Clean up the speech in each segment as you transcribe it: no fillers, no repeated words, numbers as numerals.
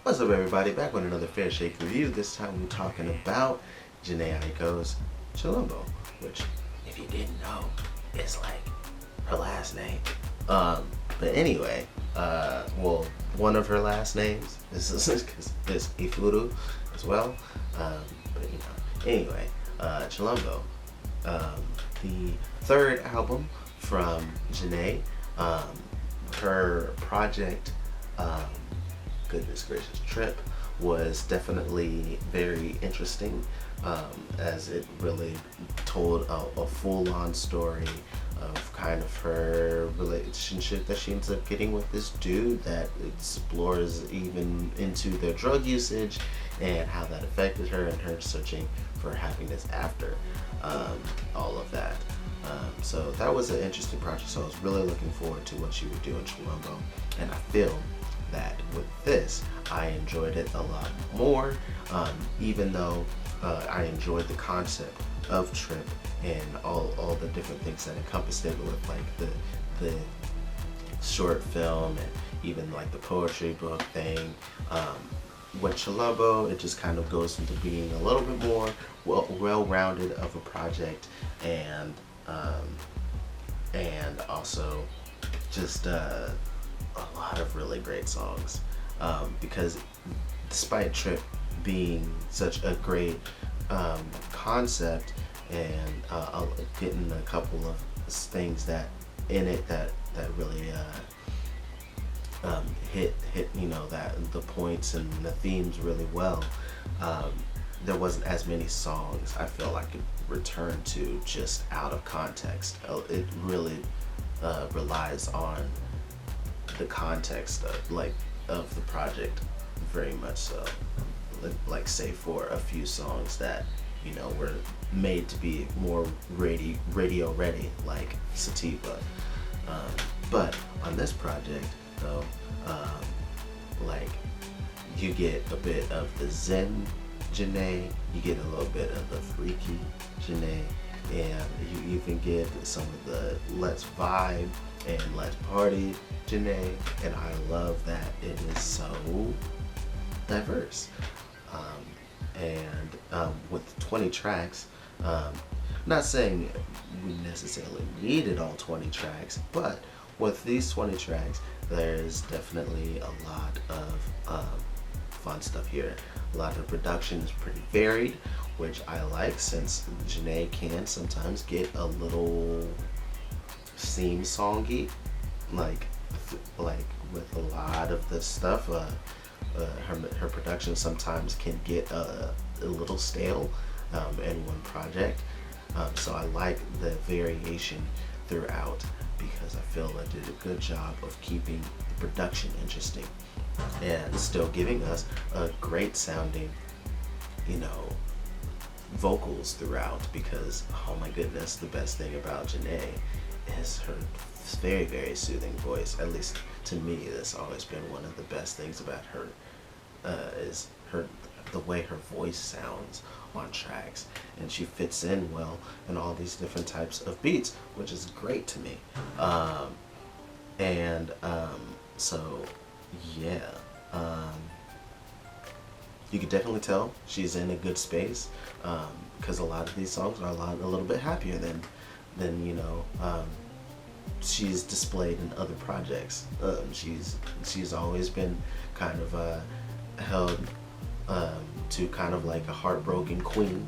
What's up, everybody? Back with another Fair Shake review. This time we're talking about Jhene Aiko's Chilombo, which, if you didn't know, is like her last name. But anyway, well, one of her last names is Ifuru as well. But you know, anyway, Chilombo, the third album from Jhene, her project. Goodness gracious, Trip was definitely very interesting, as it really told a full-on story of kind of her relationship that she ends up getting with this dude that explores even into their drug usage and how that affected her and her searching for happiness after all of that. So that was an interesting project, so I was really looking forward to what she would do in Chilombo, and I feel that with this I enjoyed it a lot more, even though I enjoyed the concept of Trip and all the different things that encompassed it, with like the short film and even like the poetry book thing. With Chilombo, it just kind of goes into being a little bit more well-rounded of a project, and also just a lot of really great songs, because despite Trip being such a great concept and getting a couple of things that in it that really hit you know, that the points and the themes really well, there wasn't as many songs I feel like it returned to just out of context. It really relies on the context of the project very much so, like say for a few songs that, you know, were made to be more radio ready, like Sativa. But on this project though, like you get a bit of the Zen Jhene, you get a little bit of the freaky Jhene, and you even get some of the let's vibe and let's party Jhene, and I love that it is so diverse. With 20 tracks, not saying we necessarily needed all 20 tracks, but with these 20 tracks, there's definitely a lot of fun stuff here. A lot of production is pretty varied, which I like, since Jhene can sometimes get a little theme songy, like with a lot of the stuff. Her production sometimes can get a little stale in one project, so I like the variation throughout, because I feel I did a good job of keeping the production interesting and still giving us a great sounding, you know, vocals throughout. Because oh my goodness, the best thing about Jhene is her very, very soothing voice. At least to me, that's always been one of the best things about her, is the way her voice sounds on tracks, and she fits in well in all these different types of beats, which is great to me. So yeah, you could definitely tell she's in a good space, because a lot of these songs are a little bit happier than you know, she's displayed in other projects. She's always been kind of held to kind of like a heartbroken queen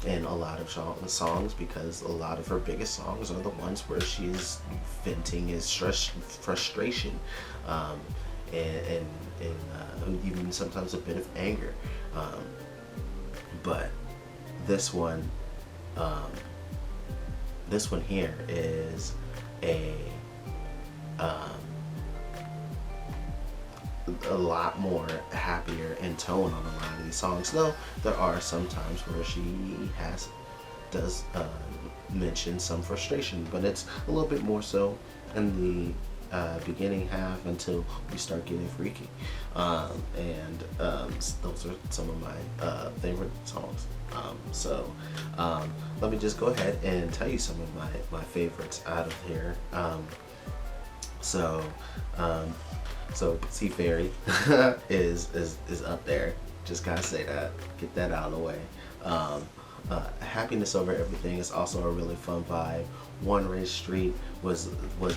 in a lot of songs, because a lot of her biggest songs are the ones where she's venting his frustration, and even sometimes a bit of anger. But this one here is a lot more happier in tone on a lot of these songs, though there are some times where she does mention some frustration, but it's a little bit more so in the beginning half until we start getting freaky, and those are some of my favorite songs. Let me just go ahead and tell you some of my favorites out of here. So Sea Fairy is up there. Just gotta say that. Get that out of the way. Happiness Over Everything is also a really fun vibe. One Ray Street was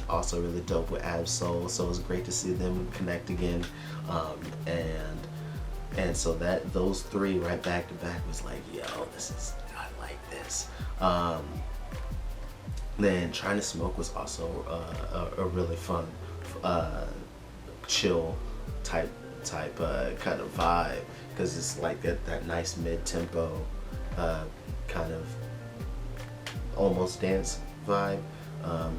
also really dope with Ab Soul, so it was great to see them connect again. And so that those three right back to back was like, yo, I like this. Then Trying to Smoke was also a really fun, chill type kind of vibe, because it's like that nice mid tempo kind of almost dance vibe.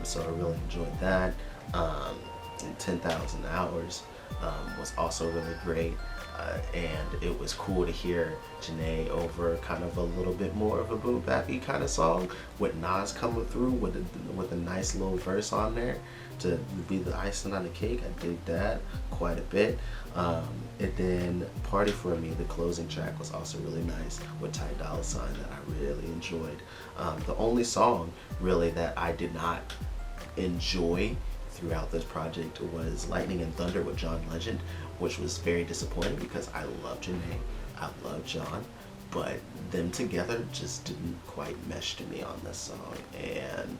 So I really enjoyed that. And 10,000 Hours was also really great. And it was cool to hear Jhene over kind of a little bit more of a boom bappy kind of song, with Nas coming through with a nice little verse on there to be the icing on the cake. I dig that quite a bit. And then Party For Me, the closing track, was also really nice with Ty Dolla $ign that I really enjoyed. The only song really that I did not enjoy throughout this project was Lightning and Thunder with John Legend, which was very disappointing because I love Jhene, I love John, but them together just didn't quite mesh to me on this song, and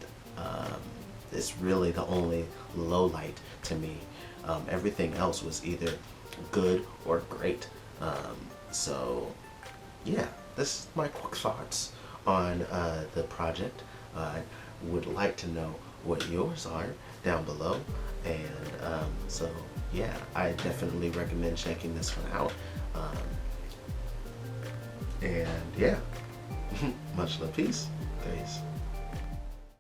it's really the only low light to me. Everything else was either good or great. So yeah, this is my quick thoughts on the project. I would like to know what yours are down below, and so yeah, I definitely recommend checking this one out. And yeah, much love, peace.